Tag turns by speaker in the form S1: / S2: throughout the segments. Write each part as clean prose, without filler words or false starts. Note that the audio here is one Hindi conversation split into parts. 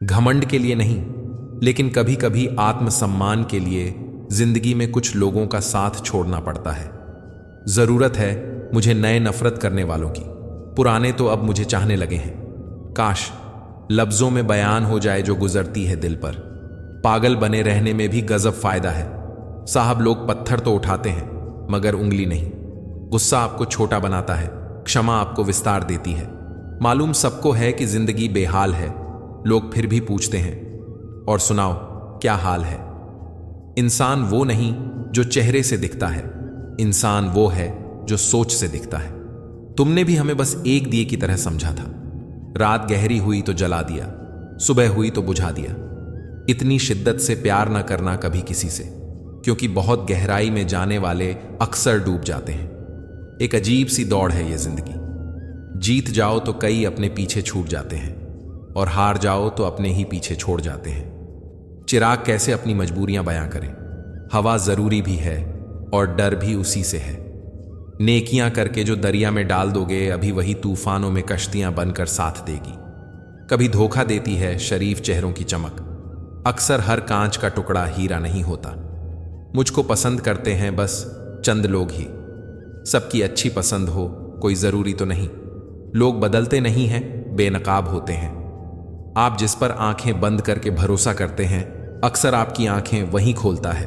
S1: घमंड के लिए नहीं, लेकिन कभी कभी आत्मसम्मान के लिए जिंदगी में कुछ लोगों का साथ छोड़ना पड़ता है। जरूरत है मुझे नए नफरत करने वालों की, पुराने तो अब मुझे चाहने लगे हैं। काश लफ्जों में बयान हो जाए जो गुजरती है दिल पर। पागल बने रहने में भी गजब फायदा है साहब। लोग पत्थर तो उठाते हैं मगर उंगली नहीं। गुस्सा आपको छोटा बनाता है, क्षमा आपको विस्तार देती है। मालूम सबको है कि जिंदगी बेहाल है, लोग फिर भी पूछते हैं और सुनाओ क्या हाल है। इंसान वो नहीं जो चेहरे से दिखता है, इंसान वो है जो सोच से दिखता है। तुमने भी हमें बस एक दिए की तरह समझा था। रात गहरी हुई तो जला दिया, सुबह हुई तो बुझा दिया। इतनी शिद्दत से प्यार ना करना कभी किसी से, क्योंकि बहुत गहराई में जाने वाले अक्सर डूब जाते हैं। एक अजीब सी दौड़ है ये जिंदगी। जीत जाओ तो कई अपने पीछे छूट जाते हैं और हार जाओ तो अपने ही पीछे छोड़ जाते हैं। चिराग कैसे अपनी मजबूरियां बयां करें। हवा जरूरी भी है और डर भी उसी से है। नेकियां करके जो दरिया में डाल दोगे, अभी वही तूफानों में कश्तियां बनकर साथ देगी। कभी धोखा देती है शरीफ चेहरों की चमक। अक्सर हर कांच का टुकड़ा हीरा नहीं होता। मुझको पसंद करते हैं बस चंद लोग ही। सबकी अच्छी पसंद हो कोई जरूरी तो नहीं। लोग बदलते नहीं हैं, बेनकाब होते हैं। आप जिस पर आंखें बंद करके भरोसा करते हैं, अक्सर आपकी आंखें वहीं खोलता है।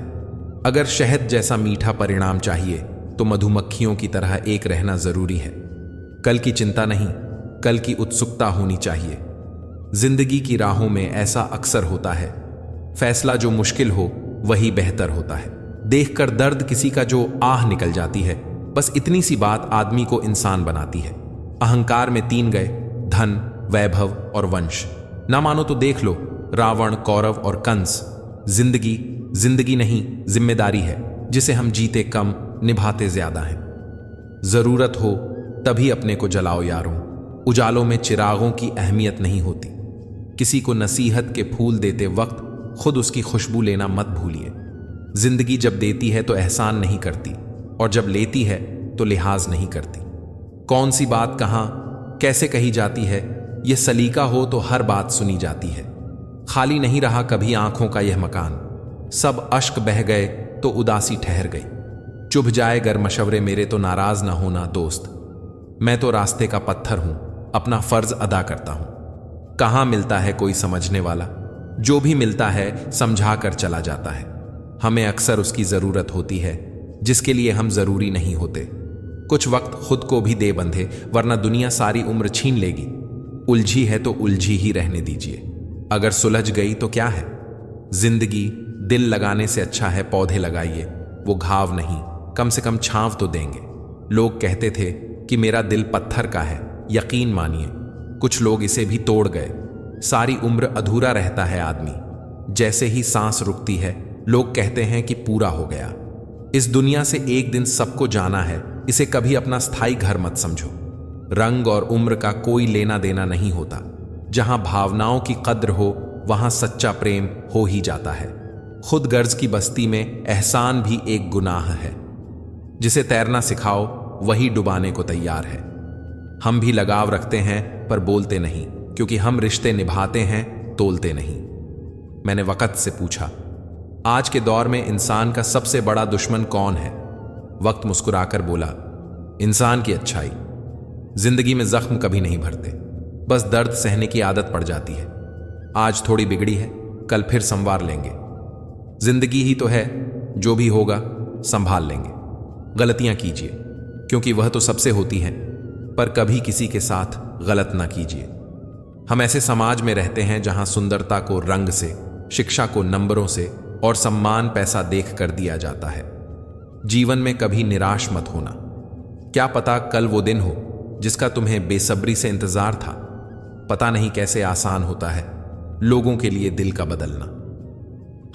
S1: अगर शहद जैसा मीठा परिणाम चाहिए तो मधुमक्खियों की तरह एक रहना जरूरी है। कल की चिंता नहीं, कल की उत्सुकता होनी चाहिए। जिंदगी की राहों में ऐसा अक्सर होता है, फैसला जो मुश्किल हो वही बेहतर होता है। देखकर दर्द किसी का जो आह निकल जाती है, बस इतनी सी बात आदमी को इंसान बनाती है। अहंकार में 3 गए, धन, वैभव और वंश। ना मानो तो देख लो रावण, कौरव और कंस। जिंदगी नहीं, जिम्मेदारी है, जिसे हम जीते कम, निभाते ज्यादा हैं। जरूरत हो तभी अपने को जलाओ यारों। उजालों में चिरागों की अहमियत नहीं होती। किसी को नसीहत के फूल देते वक्त खुद उसकी खुशबू लेना मत भूलिए। जिंदगी जब देती है तो एहसान नहीं करती, और जब लेती है तो लिहाज नहीं करती। कौन सी बात कहां कैसे कही जाती है, यह सलीका हो तो हर बात सुनी जाती है। खाली नहीं रहा कभी आंखों का यह मकान। सब अश्क बह गए तो उदासी ठहर गई। चुभ जाए गर मशवरे मेरे तो नाराज ना होना दोस्त। मैं तो रास्ते का पत्थर हूं, अपना फर्ज अदा करता हूं। कहां मिलता है कोई समझने वाला, जो भी मिलता है समझा कर चला जाता है। हमें अक्सर उसकी जरूरत होती है जिसके लिए हम जरूरी नहीं होते। कुछ वक्त खुद को भी दे बंधे, वरना दुनिया सारी उम्र छीन लेगी। उलझी है तो उलझी ही रहने दीजिए। अगर सुलझ गई तो क्या है। जिंदगी दिल लगाने से अच्छा है पौधे लगाइए, वो घाव नहीं, कम से कम छांव तो देंगे। लोग कहते थे कि मेरा दिल पत्थर का है, यकीन मानिए कुछ लोग इसे भी तोड़ गए। सारी उम्र अधूरा रहता है आदमी। जैसे ही सांस रुकती है लोग कहते हैं कि पूरा हो गया। इस दुनिया से एक दिन सबको जाना है, इसे कभी अपना स्थायी घर मत समझो। रंग और उम्र का कोई लेना देना नहीं होता। जहां भावनाओं की कद्र हो वहां सच्चा प्रेम हो ही जाता है। खुद गर्ज की बस्ती में एहसान भी एक गुनाह है। जिसे तैरना सिखाओ वही डुबाने को तैयार है। हम भी लगाव रखते हैं पर बोलते नहीं, क्योंकि हम रिश्ते निभाते हैं, तोलते नहीं। मैंने वक्त से पूछा, आज के दौर में इंसान का सबसे बड़ा दुश्मन कौन है? वक्त मुस्कुराकर बोला, इंसान की अच्छाई। जिंदगी में जख्म कभी नहीं भरते, बस दर्द सहने की आदत पड़ जाती है। आज थोड़ी बिगड़ी है, कल फिर संवार लेंगे। जिंदगी ही तो है, जो भी होगा संभाल लेंगे। गलतियां कीजिए, क्योंकि वह तो सबसे होती हैं, पर कभी किसी के साथ गलत ना कीजिए। हम ऐसे समाज में रहते हैं जहां सुंदरता को रंग से, शिक्षा को नंबरों से और सम्मान पैसा देख कर दिया जाता है। जीवन में कभी निराश मत होना। क्या पता कल वो दिन हो जिसका तुम्हें बेसब्री से इंतजार था। पता नहीं कैसे आसान होता है लोगों के लिए दिल का बदलना।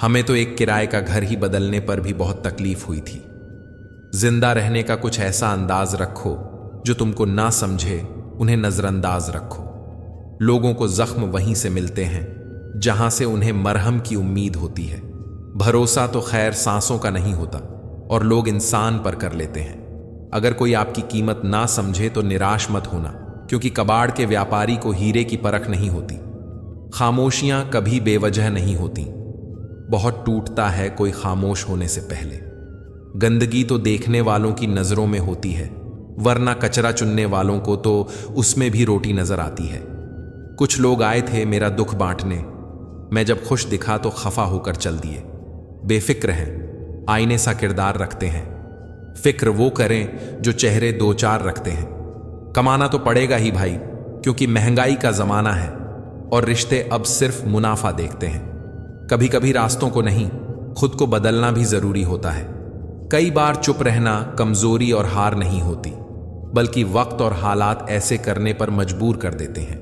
S1: हमें तो एक किराए का घर ही बदलने पर भी बहुत तकलीफ हुई थी। जिंदा रहने का कुछ ऐसा अंदाज रखो जो तुमको ना समझे उन्हें नजरअंदाज रखो। लोगों को जख्म वहीं से मिलते हैं जहां से उन्हें मरहम की उम्मीद होती है। भरोसा तो खैर सांसों का नहीं होता और लोग इंसान पर कर लेते हैं। अगर कोई आपकी कीमत ना समझे तो निराश मत होना, क्योंकि कबाड़ के व्यापारी को हीरे की परख नहीं होती। खामोशियां कभी बेवजह नहीं होती। बहुत टूटता है कोई खामोश होने से पहले। गंदगी तो देखने वालों की नजरों में होती है, वरना कचरा चुनने वालों को तो उसमें भी रोटी नजर आती है। कुछ लोग आए थे मेरा दुख बांटने, मैं जब खुश दिखा तो खफा होकर चल दिए। बेफिक्र हैं, आईने सा किरदार रखते हैं। फिक्र वो करें जो चेहरे दो चार रखते हैं। कमाना तो पड़ेगा ही भाई, क्योंकि महंगाई का जमाना है और रिश्ते अब सिर्फ मुनाफा देखते हैं। कभी कभी रास्तों को नहीं, खुद को बदलना भी जरूरी होता है। कई बार चुप रहना कमजोरी और हार नहीं होती, बल्कि वक्त और हालात ऐसे करने पर मजबूर कर देते हैं।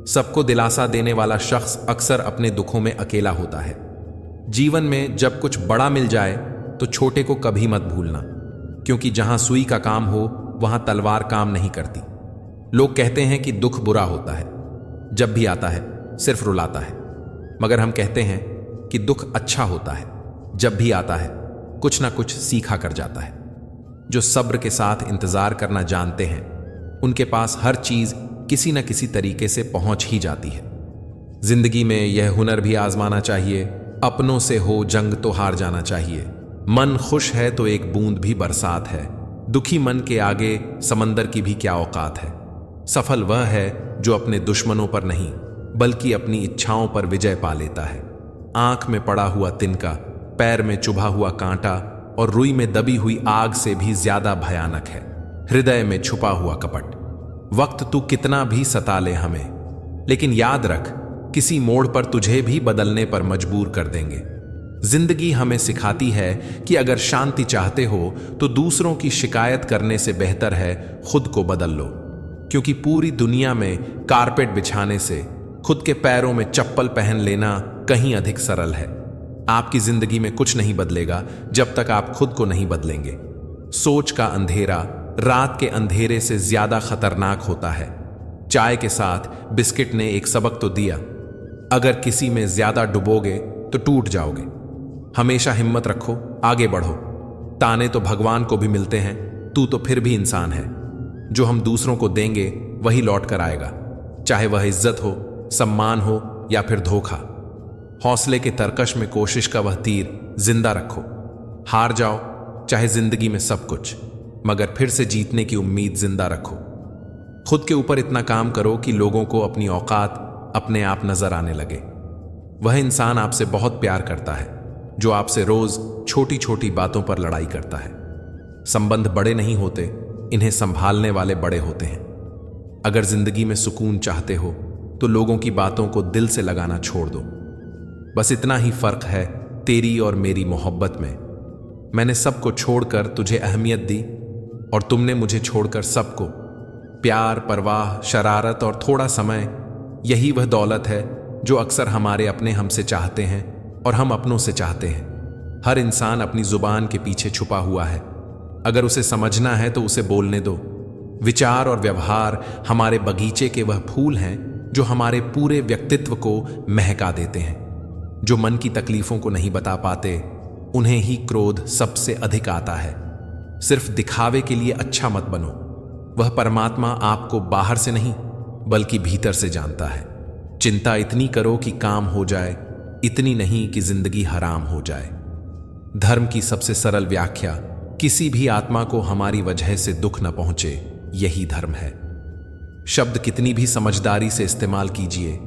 S1: सबको दिलासा देने वाला शख्स अक्सर अपने दुखों में अकेला होता है। जीवन में जब कुछ बड़ा मिल जाए तो छोटे को कभी मत भूलना, क्योंकि जहां सुई का काम हो वहां तलवार काम नहीं करती। लोग कहते हैं कि दुख बुरा होता है, जब भी आता है सिर्फ रुलाता है, मगर हम कहते हैं कि दुख अच्छा होता है, जब भी आता है कुछ ना कुछ सीखा कर जाता है। जो सब्र के साथ इंतजार करना जानते हैं, उनके पास हर चीज किसी न किसी तरीके से पहुंच ही जाती है। जिंदगी में यह हुनर भी आजमाना चाहिए, अपनों से हो जंग तो हार जाना चाहिए। मन खुश है तो एक बूंद भी बरसात है, दुखी मन के आगे समंदर की भी क्या औकात है। सफल वह है जो अपने दुश्मनों पर नहीं, बल्कि अपनी इच्छाओं पर विजय पा लेता है। आंख में पड़ा हुआ तिनका, पैर में चुभा हुआ कांटा और रुई में दबी हुई आग से भी ज्यादा भयानक है हृदय में छुपा हुआ कपट। वक्त तू कितना भी सता ले हमें, लेकिन याद रख किसी मोड़ पर तुझे भी बदलने पर मजबूर कर देंगे। जिंदगी हमें सिखाती है कि अगर शांति चाहते हो तो दूसरों की शिकायत करने से बेहतर है खुद को बदल लो, क्योंकि पूरी दुनिया में कारपेट बिछाने से खुद के पैरों में चप्पल पहन लेना कहीं अधिक सरल है। आपकी जिंदगी में कुछ नहीं बदलेगा जब तक आप खुद को नहीं बदलेंगे। सोच का अंधेरा रात के अंधेरे से ज्यादा खतरनाक होता है। चाय के साथ बिस्किट ने एक सबक तो दिया, अगर किसी में ज्यादा डुबोगे तो टूट जाओगे। हमेशा हिम्मत रखो, आगे बढ़ो। ताने तो भगवान को भी मिलते हैं, तू तो फिर भी इंसान है। जो हम दूसरों को देंगे वही लौट कर आएगा, चाहे वह इज्जत हो, सम्मान हो या फिर धोखा। हौसले के तरकश में कोशिश का वह तीर जिंदा रखो। हार जाओ चाहे जिंदगी में सब कुछ, मगर फिर से जीतने की उम्मीद जिंदा रखो। खुद के ऊपर इतना काम करो कि लोगों को अपनी औकात अपने आप नजर आने लगे। वह इंसान आपसे बहुत प्यार करता है जो आपसे रोज छोटी छोटी बातों पर लड़ाई करता है। संबंध बड़े नहीं होते, इन्हें संभालने वाले बड़े होते हैं। अगर जिंदगी में सुकून चाहते हो तो लोगों की बातों को दिल से लगाना छोड़ दो। बस इतना ही फर्क है तेरी और मेरी मोहब्बत में। मैंने सबको छोड़कर तुझे अहमियत दी और तुमने मुझे छोड़कर सबको। प्यार, परवाह, शरारत और थोड़ा समय, यही वह दौलत है जो अक्सर हमारे अपने हमसे चाहते हैं और हम अपनों से चाहते हैं। हर इंसान अपनी जुबान के पीछे छुपा हुआ है, अगर उसे समझना है तो उसे बोलने दो। विचार और व्यवहार हमारे बगीचे के वह फूल हैं जो हमारे पूरे व्यक्तित्व को महका देते हैं। जो मन की तकलीफों को नहीं बता पाते, उन्हें ही क्रोध सबसे अधिक आता है। सिर्फ दिखावे के लिए अच्छा मत बनो। वह परमात्मा आपको बाहर से नहीं बल्कि भीतर से जानता है। चिंता इतनी करो कि काम हो जाए, इतनी नहीं कि जिंदगी हराम हो जाए। धर्म की सबसे सरल व्याख्या, किसी भी आत्मा को हमारी वजह से दुख न पहुंचे, यही धर्म है। शब्द कितनी भी समझदारी से इस्तेमाल कीजिए,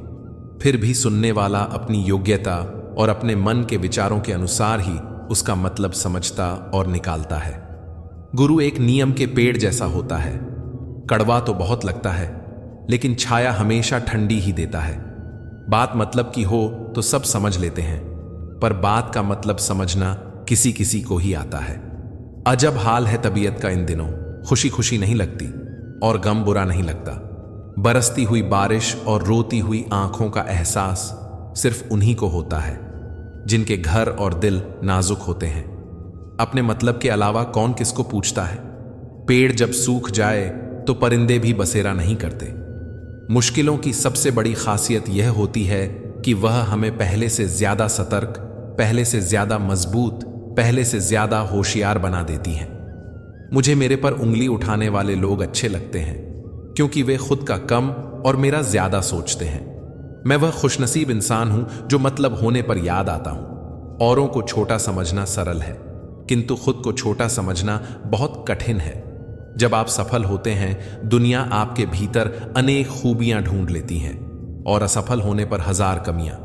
S1: फिर भी सुनने वाला अपनी योग्यता और अपने मन के विचारों के अनुसार ही उसका मतलब समझता और निकालता है। गुरु एक नियम के पेड़ जैसा होता है। कड़वा तो बहुत लगता है, लेकिन छाया हमेशा ठंडी ही देता है। बात मतलब की हो तो सब समझ लेते हैं, पर बात का मतलब समझना किसी किसी को ही आता है। अजब हाल है तबीयत का इन दिनों, खुशी खुशी नहीं लगती और गम बुरा नहीं लगता। बरसती हुई बारिश और रोती हुई आंखों का एहसास सिर्फ उन्हीं को होता है जिनके घर और दिल नाजुक होते हैं। अपने मतलब के अलावा कौन किसको पूछता है। पेड़ जब सूख जाए तो परिंदे भी बसेरा नहीं करते। मुश्किलों की सबसे बड़ी खासियत यह होती है कि वह हमें पहले से ज्यादा सतर्क, पहले से ज्यादा मजबूत, पहले से ज्यादा होशियार बना देती हैं। मुझे मेरे पर उंगली उठाने वाले लोग अच्छे लगते हैं, क्योंकि वे खुद का कम और मेरा ज्यादा सोचते हैं। मैं वह खुशनसीब इंसान हूं जो मतलब होने पर याद आता हूं। औरों को छोटा समझना सरल है, किंतु खुद को छोटा समझना बहुत कठिन है। जब आप सफल होते हैं, दुनिया आपके भीतर अनेक खूबियां ढूंढ लेती हैं और असफल होने पर हजार कमियां।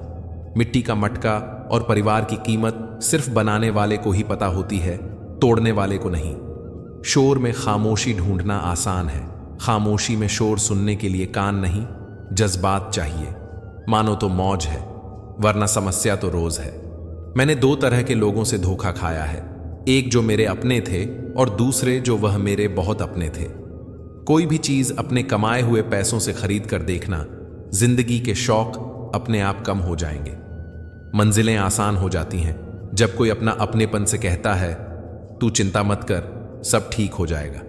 S1: मिट्टी का मटका और परिवार की कीमत सिर्फ बनाने वाले को ही पता होती है, तोड़ने वाले को नहीं। शोर में खामोशी ढूंढना आसान है, खामोशी में शोर सुनने के लिए कान नहीं, जज्बात चाहिए। मानो तो मौज है, वरना समस्या तो रोज है। मैंने दो तरह के लोगों से धोखा खाया है, एक जो मेरे अपने थे और दूसरे जो वह मेरे बहुत अपने थे। कोई भी चीज अपने कमाए हुए पैसों से खरीद कर देखना, जिंदगी के शौक अपने आप कम हो जाएंगे। मंजिलें आसान हो जाती हैं जब कोई अपना अपनेपन से कहता है, तू चिंता मत कर, सब ठीक हो जाएगा।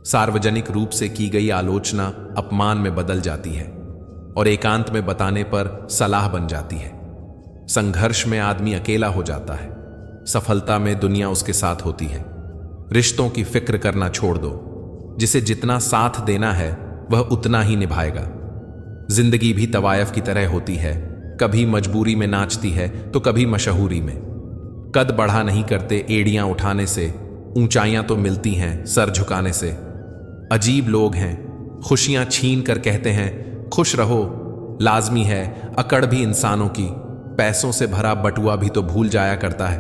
S1: सार्वजनिक रूप से की गई आलोचना अपमान में बदल जाती है और एकांत में बताने पर सलाह बन जाती है। संघर्ष में आदमी अकेला हो जाता है, सफलता में दुनिया उसके साथ होती है। रिश्तों की फिक्र करना छोड़ दो, जिसे जितना साथ देना है वह उतना ही निभाएगा। जिंदगी भी तवायफ की तरह होती है, कभी मजबूरी में नाचती है तो कभी मशहूरी में। कद बढ़ा नहीं करते एड़ियां उठाने से, ऊंचाइयां तो मिलती हैं सर झुकाने से। अजीब लोग हैं, खुशियां छीन कर कहते हैं खुश रहो, लाजमी है अकड़ भी इंसानों की। पैसों से भरा बटुआ भी तो भूल जाया करता है,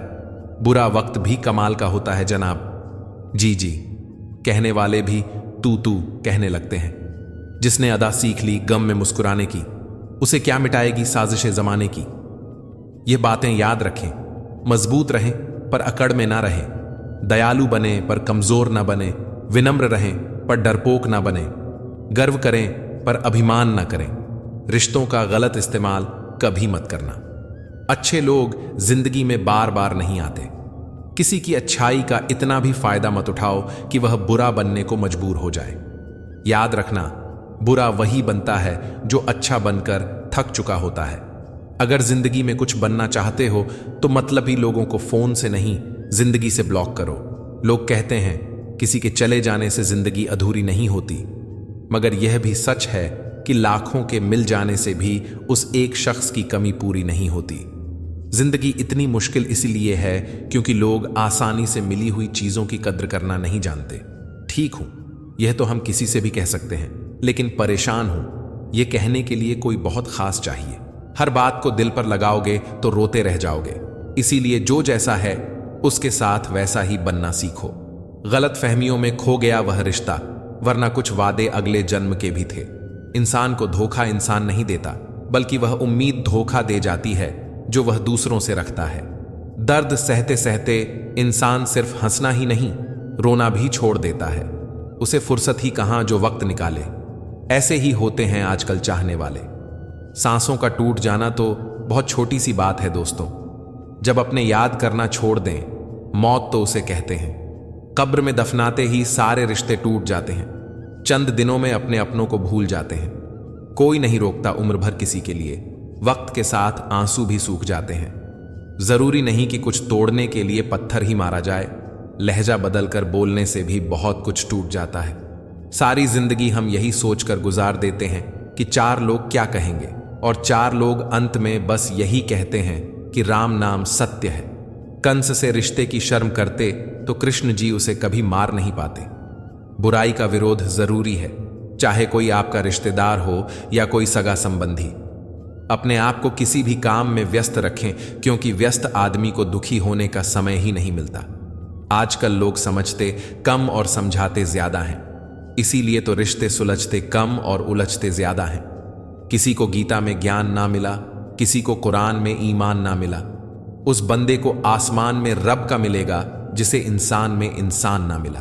S1: बुरा वक्त भी कमाल का होता है जनाब। जी जी कहने वाले भी तू कहने लगते हैं। जिसने अदा सीख ली गम में मुस्कुराने की, उसे क्या मिटाएगी साजिशे जमाने की। ये बातें याद रखें, मजबूत रहें पर अकड़ में ना रहें, दयालु बने पर कमजोर ना बने, विनम्र रहें पर डरपोक ना बने, गर्व करें पर अभिमान ना करें। रिश्तों का गलत इस्तेमाल कभी मत करना। अच्छे लोग जिंदगी में बार बार नहीं आते। किसी की अच्छाई का इतना भी फायदा मत उठाओ कि वह बुरा बनने को मजबूर हो जाए। याद रखना, बुरा वही बनता है जो अच्छा बनकर थक चुका होता है। अगर जिंदगी में कुछ बनना चाहते हो तो मतलबी लोगों को फोन से नहीं, जिंदगी से ब्लॉक करो। लोग कहते हैं किसी के चले जाने से जिंदगी अधूरी नहीं होती, मगर यह भी सच है कि लाखों के मिल जाने से भी उस एक शख्स की कमी पूरी नहीं होती। जिंदगी इतनी मुश्किल इसलिए है क्योंकि लोग आसानी से मिली हुई चीजों की कद्र करना नहीं जानते। ठीक हूं, यह तो हम किसी से भी कह सकते हैं, लेकिन परेशान हूं यह कहने के लिए कोई बहुत खास चाहिए। हर बात को दिल पर लगाओगे तो रोते रह जाओगे। इसीलिए जो जैसा है उसके साथ वैसा ही बनना सीखो। गलत फहमियों में खो गया वह रिश्ता, वरना कुछ वादे अगले जन्म के भी थे। इंसान को धोखा इंसान नहीं देता, बल्कि वह उम्मीद धोखा दे जाती है जो वह दूसरों से रखता है। दर्द सहते सहते इंसान सिर्फ हंसना ही नहीं, रोना भी छोड़ देता है। उसे फुर्सत ही कहां जो वक्त निकाले। ऐसे ही होते हैं आजकल चाहने वाले। सांसों का टूट जाना तो बहुत छोटी सी बात है दोस्तों। जब अपने याद करना छोड़ दें, मौत तो उसे कहते हैं। कब्र में दफनाते ही सारे रिश्ते टूट जाते हैं। चंद दिनों में अपने अपनों को भूल जाते हैं। कोई नहीं रोकता उम्र भर किसी के लिए। वक्त के साथ आंसू भी सूख जाते हैं। जरूरी नहीं कि कुछ तोड़ने के लिए पत्थर ही मारा जाए, लहजा बदलकर बोलने से भी बहुत कुछ टूट जाता है। सारी जिंदगी हम यही सोचकर गुजार देते हैं कि 4 लोग क्या कहेंगे, और 4 लोग अंत में बस यही कहते हैं कि राम नाम सत्य है। कंस से रिश्ते की शर्म करते तो कृष्ण जी उसे कभी मार नहीं पाते। बुराई का विरोध जरूरी है, चाहे कोई आपका रिश्तेदार हो या कोई सगा संबंधी। अपने आप को किसी भी काम में व्यस्त रखें, क्योंकि व्यस्त आदमी को दुखी होने का समय ही नहीं मिलता। आजकल लोग समझते कम और समझाते ज्यादा हैं, इसीलिए तो रिश्ते सुलझते कम और उलझते ज्यादा हैं। किसी को गीता में ज्ञान ना मिला, किसी को कुरान में ईमान ना मिला। उस बंदे को आसमान में रब का मिलेगा जिसे इंसान में इंसान ना मिला।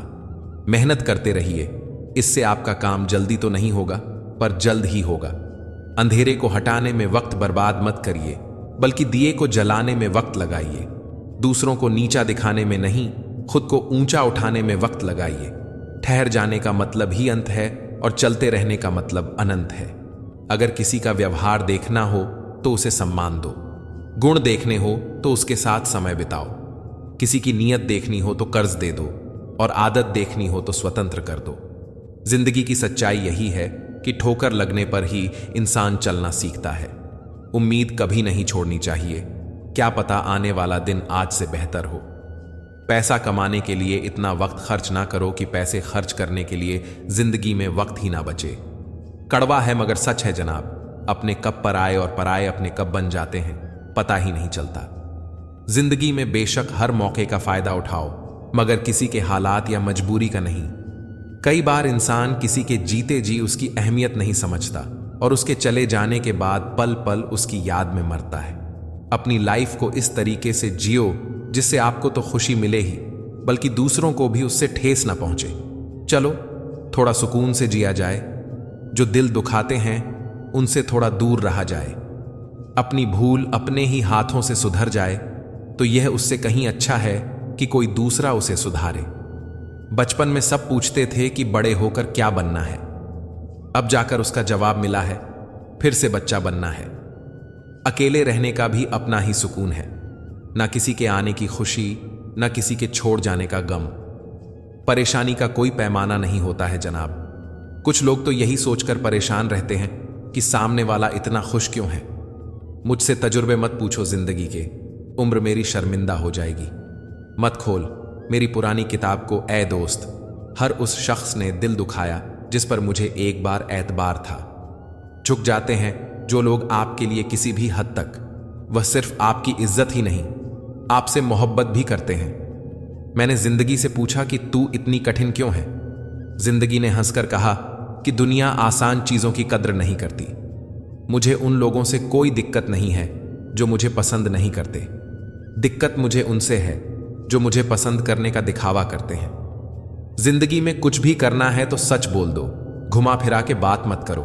S1: मेहनत करते रहिए, इससे आपका काम जल्दी तो नहीं होगा पर जल्द ही होगा। अंधेरे को हटाने में वक्त बर्बाद मत करिए, बल्कि दिए को जलाने में वक्त लगाइए। दूसरों को नीचा दिखाने में नहीं, खुद को ऊंचा उठाने में वक्त लगाइए। ठहर जाने का मतलब ही अंत है और चलते रहने का मतलब अनंत है। अगर किसी का व्यवहार देखना हो तो उसे सम्मान दो, गुण देखने हो तो उसके साथ समय बिताओ। किसी की नीयत देखनी हो तो कर्ज दे दो और आदत देखनी हो तो स्वतंत्र कर दो। जिंदगी की सच्चाई यही है कि ठोकर लगने पर ही इंसान चलना सीखता है। उम्मीद कभी नहीं छोड़नी चाहिए, क्या पता आने वाला दिन आज से बेहतर हो। पैसा कमाने के लिए इतना वक्त खर्च ना करो कि पैसे खर्च करने के लिए जिंदगी में वक्त ही ना बचे। कड़वा है मगर सच है जनाब, अपने कब पराए और पराए अपने कब बन जाते हैं पता ही नहीं चलता। जिंदगी में बेशक हर मौके का फायदा उठाओ, मगर किसी के हालात या मजबूरी का नहीं। कई बार इंसान किसी के जीते जी उसकी अहमियत नहीं समझता और उसके चले जाने के बाद पल पल उसकी याद में मरता है। अपनी लाइफ को इस तरीके से जियो जिससे आपको तो खुशी मिले ही, बल्कि दूसरों को भी उससे ठेस ना पहुंचे। चलो थोड़ा सुकून से जिया जाए, जो दिल दुखाते हैं उनसे थोड़ा दूर रहा जाए। अपनी भूल अपने ही हाथों से सुधर जाए तो यह उससे कहीं अच्छा है कि कोई दूसरा उसे सुधारे। बचपन में सब पूछते थे कि बड़े होकर क्या बनना है, अब जाकर उसका जवाब मिला है, फिर से बच्चा बनना है। अकेले रहने का भी अपना ही सुकून है, ना किसी के आने की खुशी, ना किसी के छोड़ जाने का गम। परेशानी का कोई पैमाना नहीं होता है जनाब। कुछ लोग तो यही सोचकर परेशान रहते हैं कि सामने वाला इतना खुश क्यों है। मुझसे तजुर्बे मत पूछो जिंदगी के, उम्र मेरी शर्मिंदा हो जाएगी। मत खोल मेरी पुरानी किताब को ए दोस्त, हर उस शख्स ने दिल दुखाया जिस पर मुझे एक बार एतबार था। झुक जाते हैं जो लोग आपके लिए किसी भी हद तक, वह सिर्फ आपकी इज्जत ही नहीं आपसे मोहब्बत भी करते हैं। मैंने जिंदगी से पूछा कि तू इतनी कठिन क्यों है। जिंदगी ने हंसकर कहा कि दुनिया आसान चीजों की कद्र नहीं करती। मुझे उन लोगों से कोई दिक्कत नहीं है जो मुझे पसंद नहीं करते, दिक्कत मुझे उनसे है जो मुझे पसंद करने का दिखावा करते हैं। जिंदगी में कुछ भी करना है तो सच बोल दो, घुमा फिरा के बात मत करो।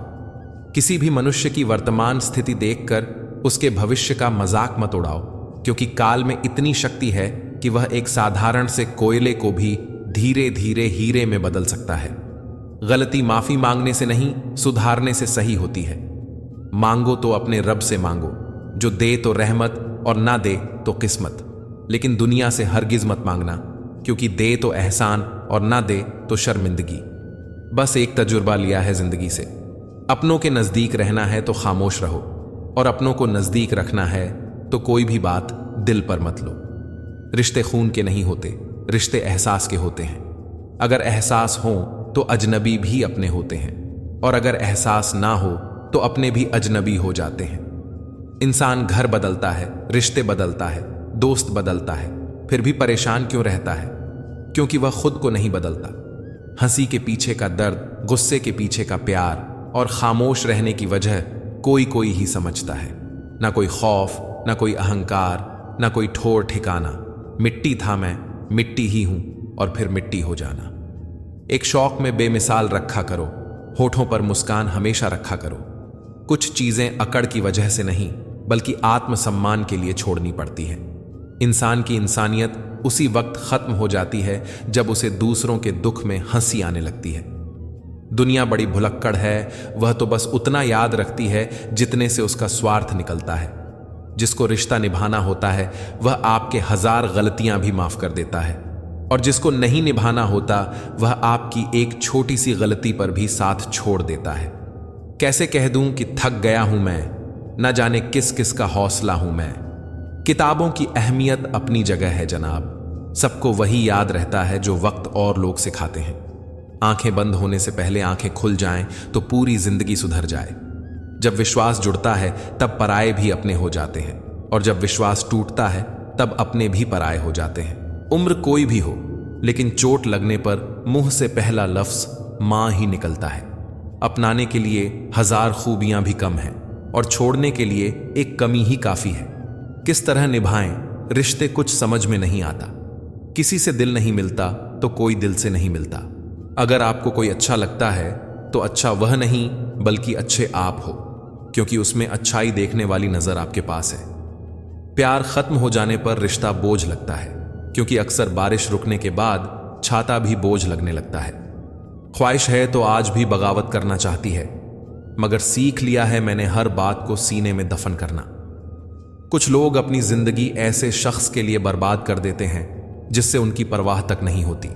S1: किसी भी मनुष्य की वर्तमान स्थिति देखकर उसके भविष्य का मजाक मत उड़ाओ, क्योंकि काल में इतनी शक्ति है कि वह एक साधारण से कोयले को भी धीरे धीरे हीरे में बदल सकता है। गलती माफी मांगने से नहीं, सुधारने से सही होती है। मांगो तो अपने रब से मांगो, जो दे तो रहमत और ना दे तो किस्मत। लेकिन दुनिया से हरगिज मत मांगना, क्योंकि दे तो एहसान और ना दे तो शर्मिंदगी। बस एक तजुर्बा लिया है जिंदगी से, अपनों के नजदीक रहना है तो खामोश रहो, और अपनों को नजदीक रखना है तो कोई भी बात दिल पर मत लो। रिश्ते खून के नहीं होते, रिश्ते एहसास के होते हैं। अगर एहसास हो तो अजनबी भी अपने होते हैं, और अगर एहसास ना हो तो अपने भी अजनबी हो जाते हैं। इंसान घर बदलता है, रिश्ते बदलता है, दोस्त बदलता है, फिर भी परेशान क्यों रहता है? क्योंकि वह खुद को नहीं बदलता। हंसी के पीछे का दर्द, गुस्से के पीछे का प्यार और खामोश रहने की वजह कोई कोई ही समझता है। ना कोई खौफ, ना कोई अहंकार, ना कोई ठोर ठिकाना। मिट्टी था मैं, मिट्टी ही हूं, और फिर मिट्टी हो जाना। एक शौक में बेमिसाल रखा करो, होठों पर मुस्कान हमेशा रखा करो। कुछ चीजें अकड़ की वजह से नहीं, बल्कि आत्मसम्मान के लिए छोड़नी पड़ती हैं। इंसान की इंसानियत उसी वक्त खत्म हो जाती है जब उसे दूसरों के दुख में हंसी आने लगती है। दुनिया बड़ी भुलक्कड़ है, वह तो बस उतना याद रखती है जितने से उसका स्वार्थ निकलता है। जिसको रिश्ता निभाना होता है वह आपके 1000 गलतियां भी माफ कर देता है, और जिसको नहीं निभाना होता वह आपकी एक छोटी सी गलती पर भी साथ छोड़ देता है। कैसे कह दूं कि थक गया हूं मैं, न जाने किस किस का हौसला हूं मैं। किताबों की अहमियत अपनी जगह है जनाब, सबको वही याद रहता है जो वक्त और लोग सिखाते हैं। आंखें बंद होने से पहले आंखें खुल जाएं तो पूरी जिंदगी सुधर जाए। जब विश्वास जुड़ता है तब पराये भी अपने हो जाते हैं, और जब विश्वास टूटता है तब अपने भी पराये हो जाते हैं। उम्र कोई भी हो, लेकिन चोट लगने पर मुंह से पहला लफ्ज मां ही निकलता है। अपनाने के लिए 1000 खूबियां भी कम हैं, और छोड़ने के लिए एक कमी ही काफी है। किस तरह निभाएं रिश्ते कुछ समझ में नहीं आता। किसी से दिल नहीं मिलता तो कोई दिल से नहीं मिलता। अगर आपको कोई अच्छा लगता है तो अच्छा वह नहीं बल्कि अच्छे आप हो, क्योंकि उसमें अच्छाई देखने वाली नजर आपके पास है। प्यार खत्म हो जाने पर रिश्ता बोझ लगता है, क्योंकि अक्सर बारिश रुकने के बाद छाता भी बोझ लगने लगता है। ख्वाहिश है तो आज भी बगावत करना चाहती है, मगर सीख लिया है मैंने हर बात को सीने में दफन करना। कुछ लोग अपनी जिंदगी ऐसे शख्स के लिए बर्बाद कर देते हैं जिससे उनकी परवाह तक नहीं होती।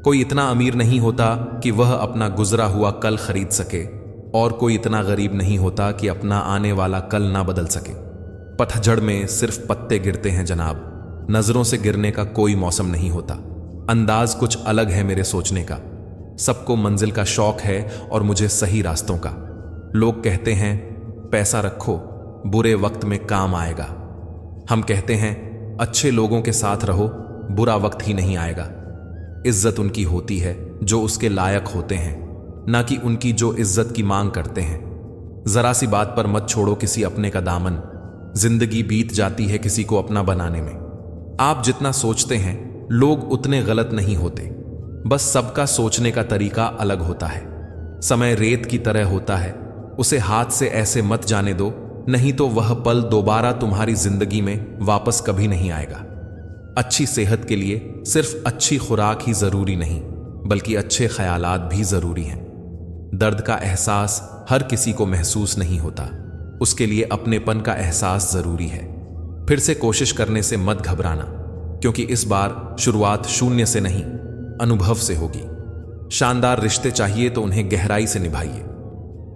S1: कोई इतना अमीर नहीं होता कि वह अपना गुजरा हुआ कल खरीद सके, और कोई इतना गरीब नहीं होता कि अपना आने वाला कल ना बदल सके। पतझड़ में सिर्फ पत्ते गिरते हैं जनाब, नजरों से गिरने का कोई मौसम नहीं होता। अंदाज कुछ अलग है मेरे सोचने का। सबको मंजिल का शौक है और मुझे सही रास्तों का। लोग कहते हैं पैसा रखो, बुरे वक्त में काम आएगा। हम कहते हैं अच्छे लोगों के साथ रहो, बुरा वक्त ही नहीं आएगा। इज्जत उनकी होती है जो उसके लायक होते हैं, ना कि उनकी जो इज्जत की मांग करते हैं। जरा सी बात पर मत छोड़ो किसी अपने का दामन, जिंदगी बीत जाती है किसी को अपना बनाने में। आप जितना सोचते हैं लोग उतने गलत नहीं होते, बस सबका सोचने का तरीका अलग होता है। समय रेत की तरह होता है, उसे हाथ से ऐसे मत जाने दो, नहीं तो वह पल दोबारा तुम्हारी जिंदगी में वापस कभी नहीं आएगा। अच्छी सेहत के लिए सिर्फ अच्छी खुराक ही जरूरी नहीं, बल्कि अच्छे ख्यालात भी जरूरी हैं। दर्द का एहसास हर किसी को महसूस नहीं होता, उसके लिए अपनेपन का एहसास जरूरी है। फिर से कोशिश करने से मत घबराना, क्योंकि इस बार शुरुआत शून्य से नहीं, अनुभव से होगी। शानदार रिश्ते चाहिए तो उन्हें गहराई से निभाइए।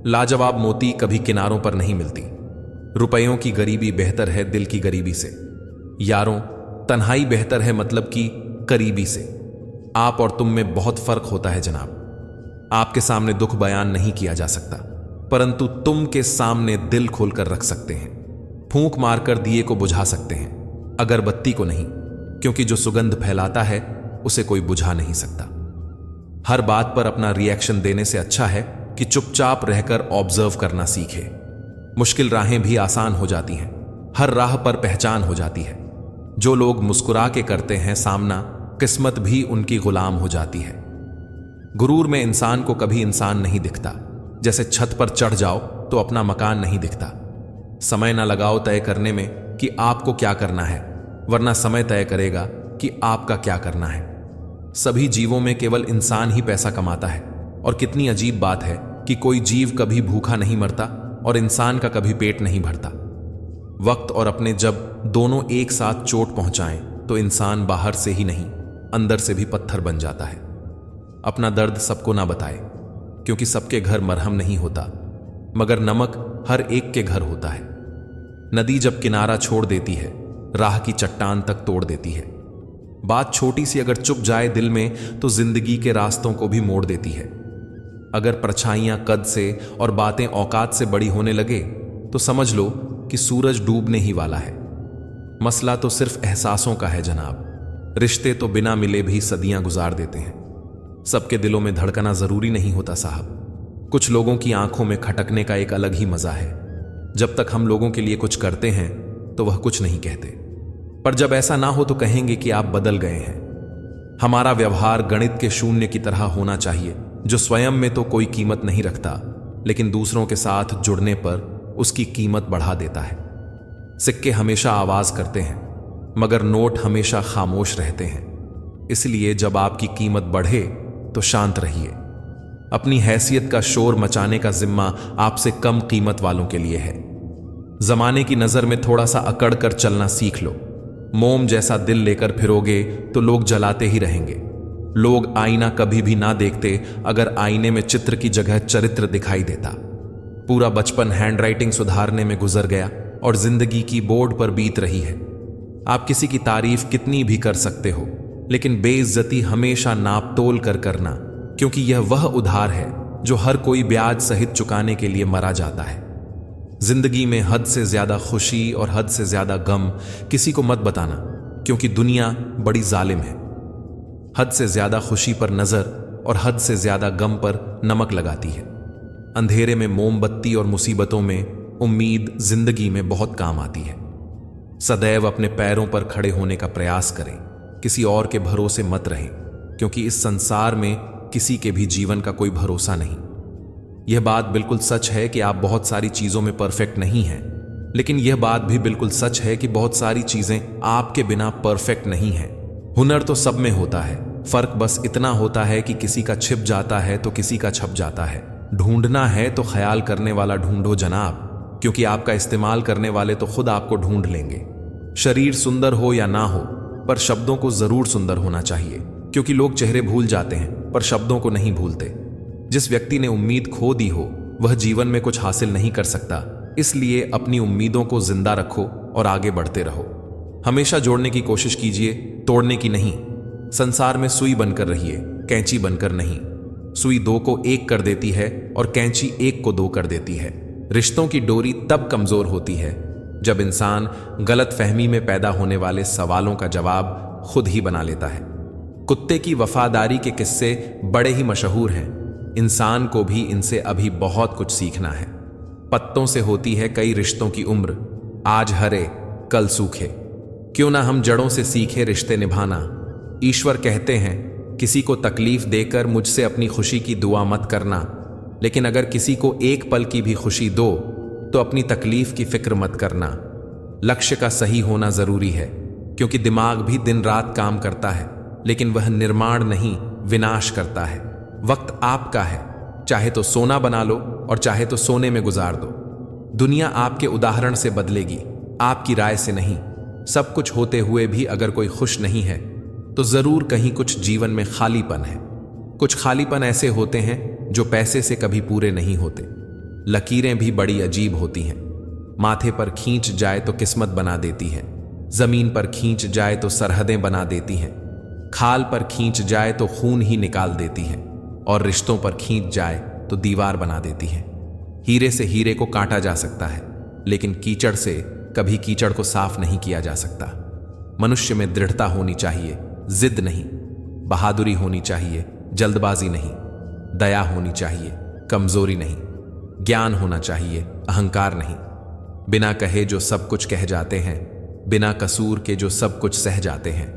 S1: लाजवाब मोती कभी किनारों पर नहीं मिलती। रुपयों की गरीबी बेहतर है दिल की गरीबी से। यारों, तन्हाई बेहतर है मतलब की करीबी से। आप और तुम में बहुत फर्क होता है जनाब। आपके सामने दुख बयान नहीं किया जा सकता, परंतु तुम के सामने दिल खोलकर रख सकते हैं। फूंक मारकर दिए को बुझा सकते हैं, अगरबत्ती को नहीं, क्योंकि जो सुगंध फैलाता है उसे कोई बुझा नहीं सकता। हर बात पर अपना रिएक्शन देने से अच्छा है कि चुपचाप रहकर ऑब्जर्व करना सीखे। मुश्किल राहें भी आसान हो जाती हैं, हर राह पर पहचान हो जाती है। जो लोग मुस्कुरा के करते हैं सामना, किस्मत भी उनकी गुलाम हो जाती है। गुरूर में इंसान को कभी इंसान नहीं दिखता। जैसे छत पर चढ़ जाओ तो अपना मकान नहीं दिखता। समय ना लगाओ तय करने में कि आपको क्या करना है, वरना समय तय करेगा कि आपका क्या करना है। सभी जीवों में केवल इंसान ही पैसा कमाता है, और कितनी अजीब बात है कि कोई जीव कभी भूखा नहीं मरता और इंसान का कभी पेट नहीं भरता। वक्त और अपने जब दोनों एक साथ चोट पहुंचाएं तो इंसान बाहर से ही नहीं, अंदर से भी पत्थर बन जाता है। अपना दर्द सबको ना बताए, क्योंकि सबके घर मरहम नहीं होता, मगर नमक हर एक के घर होता है। नदी जब किनारा छोड़ देती है, राह की चट्टान तक तोड़ देती है। बात छोटी सी अगर चुप जाए दिल में तो जिंदगी के रास्तों को भी मोड़ देती है। अगर परछाइयां कद से और बातें औकात से बड़ी होने लगे तो समझ लो कि सूरज डूबने ही वाला है। मसला तो सिर्फ एहसासों का है जनाब। रिश्ते तो बिना मिले भी सदियां गुजार देते हैं। सबके दिलों में धड़कना जरूरी नहीं होता साहब। कुछ लोगों की आंखों में खटकने का एक अलग ही मजा है। जब तक हम लोगों के लिए कुछ करते हैं तो वह कुछ नहीं कहते, पर जब ऐसा ना हो तो कहेंगे कि आप बदल गए हैं। हमारा व्यवहार गणित के शून्य की तरह होना चाहिए, जो स्वयं में तो कोई कीमत नहीं रखता, लेकिन दूसरों के साथ जुड़ने पर उसकी कीमत बढ़ा देता है। सिक्के हमेशा आवाज करते हैं, मगर नोट हमेशा खामोश रहते हैं। इसलिए जब आपकी कीमत बढ़े तो शांत रहिए। अपनी हैसियत का शोर मचाने का जिम्मा आपसे कम कीमत वालों के लिए है। जमाने की नजर में थोड़ा सा अकड़ कर चलना सीख लो। मोम जैसा दिल लेकर फिरोगे तो लोग जलाते ही रहेंगे। लोग आईना कभी भी ना देखते अगर आईने में चित्र की जगह चरित्र दिखाई देता। पूरा बचपन हैंडराइटिंग सुधारने में गुजर गया और जिंदगी की बोर्ड पर बीत रही है। आप किसी की तारीफ कितनी भी कर सकते हो, लेकिन बेइज्जती हमेशा नाप तोल कर करना, क्योंकि यह वह उधार है जो हर कोई ब्याज सहित चुकाने के लिए मरा जाता है। जिंदगी में हद से ज्यादा खुशी और हद से ज्यादा गम किसी को मत बताना, क्योंकि दुनिया बड़ी जालिम है। हद से ज्यादा खुशी पर नजर और हद से ज्यादा गम पर नमक लगाती है। अंधेरे में मोमबत्ती और मुसीबतों में उम्मीद जिंदगी में बहुत काम आती है। सदैव अपने पैरों पर खड़े होने का प्रयास करें, किसी और के भरोसे मत रहें, क्योंकि इस संसार में किसी के भी जीवन का कोई भरोसा नहीं। यह बात बिल्कुल सच है कि आप बहुत सारी चीजों में परफेक्ट नहीं हैं, लेकिन यह बात भी बिल्कुल सच है कि बहुत सारी चीजें आपके बिना परफेक्ट नहीं हैं। हुनर तो सब में होता है, फर्क बस इतना होता है कि किसी का छिप जाता है तो किसी का छप जाता है। ढूंढना है तो ख्याल करने वाला ढूंढो जनाब, क्योंकि आपका इस्तेमाल करने वाले तो खुद आपको ढूंढ लेंगे। शरीर सुंदर हो या ना हो, पर शब्दों को जरूर सुंदर होना चाहिए, क्योंकि लोग चेहरे भूल जाते हैं पर शब्दों को नहीं भूलते। जिस व्यक्ति ने उम्मीद खो दी हो वह जीवन में कुछ हासिल नहीं कर सकता। इसलिए अपनी उम्मीदों को जिंदा रखो और आगे बढ़ते रहो। हमेशा जोड़ने की कोशिश कीजिए, तोड़ने की नहीं। संसार में सुई बनकर रहिए, कैंची बनकर नहीं। सुई दो को एक कर देती है और कैंची एक को दो कर देती है। रिश्तों की डोरी तब कमजोर होती है जब इंसान गलत फहमी में पैदा होने वाले सवालों का जवाब खुद ही बना लेता है। कुत्ते की वफादारी के किस्से बड़े ही मशहूर हैं। इंसान को भी इनसे अभी बहुत कुछ सीखना है। पत्तों से होती है कई रिश्तों की उम्र, आज हरे कल सूखे। क्यों ना हम जड़ों से सीखे रिश्ते निभाना। ईश्वर कहते हैं, किसी को तकलीफ देकर मुझसे अपनी खुशी की दुआ मत करना, लेकिन अगर किसी को एक पल की भी खुशी दो तो अपनी तकलीफ की फिक्र मत करना। लक्ष्य का सही होना जरूरी है, क्योंकि दिमाग भी दिन रात काम करता है, लेकिन वह निर्माण नहीं, विनाश करता है। वक्त आपका है, चाहे तो सोना बना लो और चाहे तो सोने में गुजार दो। दुनिया आपके उदाहरण से बदलेगी, आपकी राय से नहीं। सब कुछ होते हुए भी अगर कोई खुश नहीं है तो जरूर कहीं कुछ जीवन में खालीपन है। कुछ खालीपन ऐसे होते हैं जो पैसे से कभी पूरे नहीं होते। लकीरें भी बड़ी अजीब होती हैं। माथे पर खींच जाए तो किस्मत बना देती है, जमीन पर खींच जाए तो सरहदें बना देती हैं, खाल पर खींच जाए तो खून ही निकाल देती हैं, और रिश्तों पर खींच जाए तो दीवार बना देती हैं। हीरे से हीरे को काटा जा सकता है, लेकिन कीचड़ से कभी कीचड़ को साफ नहीं किया जा सकता। मनुष्य में दृढ़ता होनी चाहिए, जिद नहीं। बहादुरी होनी चाहिए, जल्दबाजी नहीं। दया होनी चाहिए, कमजोरी नहीं। ज्ञान होना चाहिए, अहंकार नहीं। बिना कहे जो सब कुछ कह जाते हैं, बिना कसूर के जो सब कुछ सह जाते हैं,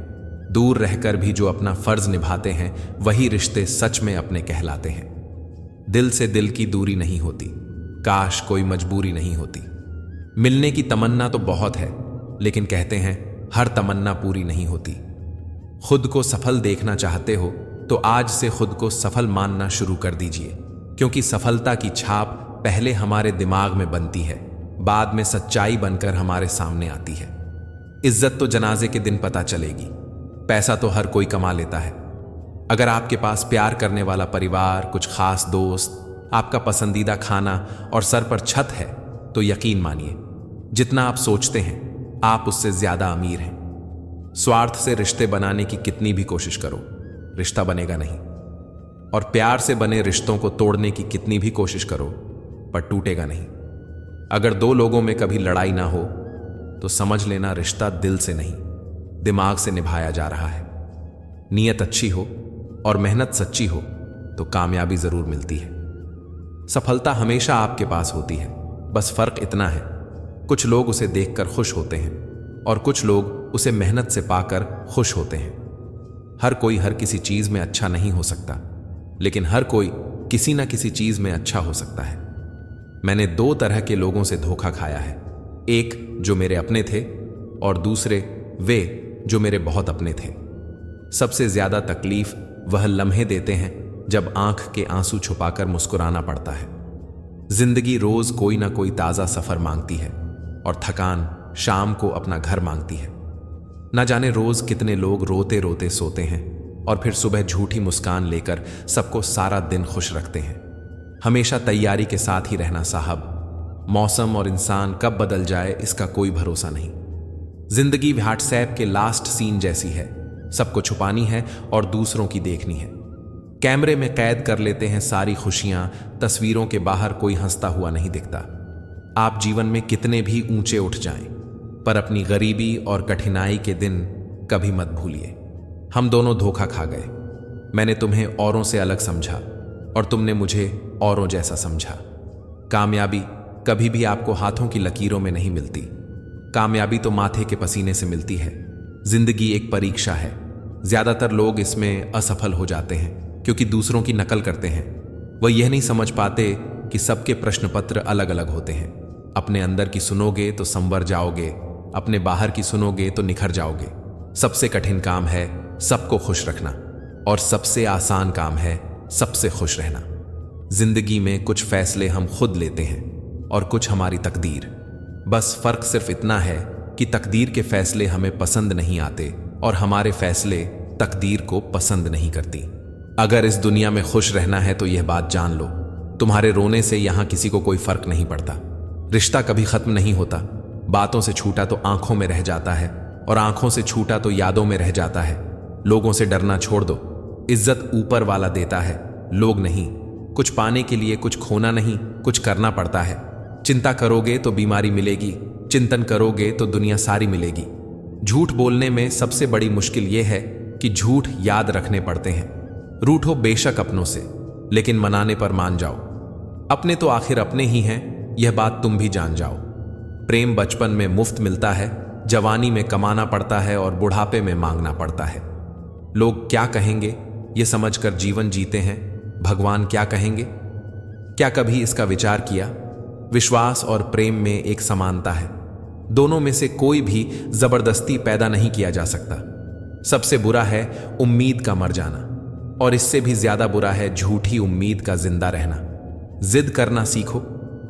S1: दूर रहकर भी जो अपना फर्ज निभाते हैं, वही रिश्ते सच में अपने कहलाते हैं। दिल से दिल की दूरी नहीं होती, काश कोई मजबूरी नहीं होती। मिलने की तमन्ना तो बहुत है, लेकिन कहते हैं हर तमन्ना पूरी नहीं होती। खुद को सफल देखना चाहते हो तो आज से खुद को सफल मानना शुरू कर दीजिए, क्योंकि सफलता की छाप पहले हमारे दिमाग में बनती है, बाद में सच्चाई बनकर हमारे सामने आती है। इज्जत तो जनाजे के दिन पता चलेगी। पैसा तो हर कोई कमा लेता है। अगर आपके पास प्यार करने वाला परिवार, कुछ खास दोस्त, आपका पसंदीदा खाना और सर पर छत है, तो यकीन मानिए, जितना आप सोचते हैं आप उससे ज्यादा अमीर हैं। स्वार्थ से रिश्ते बनाने की कितनी भी कोशिश करो, रिश्ता बनेगा नहीं। और प्यार से बने रिश्तों को तोड़ने की कितनी भी कोशिश करो, पर टूटेगा नहीं। अगर दो लोगों में कभी लड़ाई ना हो तो समझ लेना रिश्ता दिल से नहीं, दिमाग से निभाया जा रहा है। नीयत अच्छी हो और मेहनत सच्ची हो तो कामयाबी जरूर मिलती है। सफलता हमेशा आपके पास होती है, बस फर्क इतना है, कुछ लोग उसे देखकर खुश होते हैं और कुछ लोग उसे मेहनत से पाकर खुश होते हैं। हर कोई हर किसी चीज में अच्छा नहीं हो सकता, लेकिन हर कोई किसी ना किसी चीज में अच्छा हो सकता है। मैंने दो तरह के लोगों से धोखा खाया है, एक जो मेरे अपने थे और दूसरे वे जो मेरे बहुत अपने थे। सबसे ज्यादा तकलीफ वह लम्हे देते हैं जब आंख के आंसू छुपाकर मुस्कुराना पड़ता है। जिंदगी रोज कोई ना कोई ताजा सफर मांगती है और थकान शाम को अपना घर मांगती है। ना जाने रोज कितने लोग रोते रोते सोते हैं और फिर सुबह झूठी मुस्कान लेकर सबको सारा दिन खुश रखते हैं। हमेशा तैयारी के साथ ही रहना साहब, मौसम और इंसान कब बदल जाए इसका कोई भरोसा नहीं। जिंदगी व्हाट्सएप के लास्ट सीन जैसी है, सबको छुपानी है और दूसरों की देखनी है। कैमरे में कैद कर लेते हैं सारी खुशियां, तस्वीरों के बाहर कोई हंसता हुआ नहीं दिखता। आप जीवन में कितने भी ऊंचे उठ जाएं, पर अपनी गरीबी और कठिनाई के दिन कभी मत भूलिए। हम दोनों धोखा खा गए। मैंने तुम्हें औरों से अलग समझा और तुमने मुझे औरों जैसा समझा। कामयाबी कभी भी आपको हाथों की लकीरों में नहीं मिलती, कामयाबी तो माथे के पसीने से मिलती है। जिंदगी एक परीक्षा है, ज्यादातर लोग इसमें असफल हो जाते हैं क्योंकि दूसरों की नकल करते हैं। वह यह नहीं समझ पाते कि सबके प्रश्न पत्र अलग अलग होते हैं। अपने अंदर की सुनोगे तो संवर जाओगे, अपने बाहर की सुनोगे तो निखर जाओगे। सबसे कठिन काम है सबको खुश रखना और सबसे आसान काम है सबसे खुश रहना। जिंदगी में कुछ फैसले हम खुद लेते हैं और कुछ हमारी तकदीर। बस फर्क सिर्फ इतना है कि तकदीर के फैसले हमें पसंद नहीं आते और हमारे फैसले तकदीर को पसंद नहीं करती। अगर इस दुनिया में खुश रहना है तो यह बात जान लो, तुम्हारे रोने से यहां किसी को कोई फर्क नहीं पड़ता। रिश्ता कभी खत्म नहीं होता। बातों से छूटा तो आंखों में रह जाता है, और आंखों से छूटा तो यादों में रह जाता है। लोगों से डरना छोड़ दो। इज्जत ऊपर वाला देता है, लोग नहीं। कुछ पाने के लिए कुछ खोना नहीं, कुछ करना पड़ता है। चिंता करोगे तो बीमारी मिलेगी, चिंतन करोगे तो दुनिया सारी मिलेगी। झूठ बोलने में सबसे बड़ी मुश्किल यह है कि झूठ याद रखने पड़ते हैं। रूठो बेशक अपनों से, लेकिन मनाने पर मान जाओ। अपने तो आखिर अपने ही हैं, यह बात तुम भी जान जाओ। प्रेम बचपन में मुफ्त मिलता है, जवानी में कमाना पड़ता है और बुढ़ापे में मांगना पड़ता है। लोग क्या कहेंगे ये समझकर जीवन जीते हैं, भगवान क्या कहेंगे? क्या कभी इसका विचार किया? विश्वास और प्रेम में एक समानता है। दोनों में से कोई भी जबरदस्ती पैदा नहीं किया जा सकता। सबसे बुरा है उम्मीद का मर जाना, और इससे भी ज्यादा बुरा है झूठी उम्मीद का जिंदा रहना। जिद करना सीखो,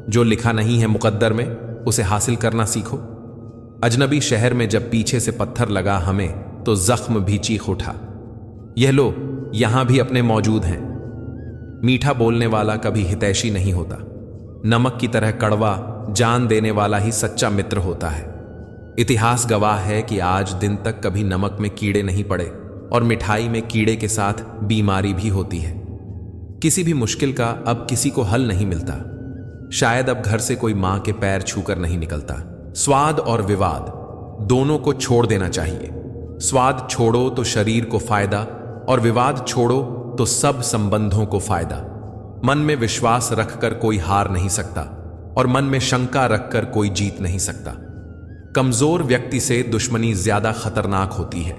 S1: जो लिखा नहीं है मुकद्दर में उसे हासिल करना सीखो। अजनबी शहर में जब पीछे से पत्थर लगा हमें, तो जख्म भी चीख उठा। यह लो, यहां भी अपने मौजूद हैं। मीठा बोलने वाला कभी हितैषी नहीं होता। नमक की तरह कड़वा जान देने वाला ही सच्चा मित्र होता है। इतिहास गवाह है कि आज दिन तक कभी नमक में कीड़े नहीं पड़े, और मिठाई में कीड़े के साथ बीमारी भी होती है। किसी भी मुश्किल का अब किसी को हल नहीं मिलता। शायद अब घर से कोई मां के पैर छूकर नहीं निकलता। स्वाद और विवाद दोनों को छोड़ देना चाहिए। स्वाद छोड़ो तो शरीर को फायदा, और विवाद छोड़ो तो सब संबंधों को फायदा। मन में विश्वास रखकर कोई हार नहीं सकता, और मन में शंका रखकर कोई जीत नहीं सकता। कमजोर व्यक्ति से दुश्मनी ज्यादा खतरनाक होती है,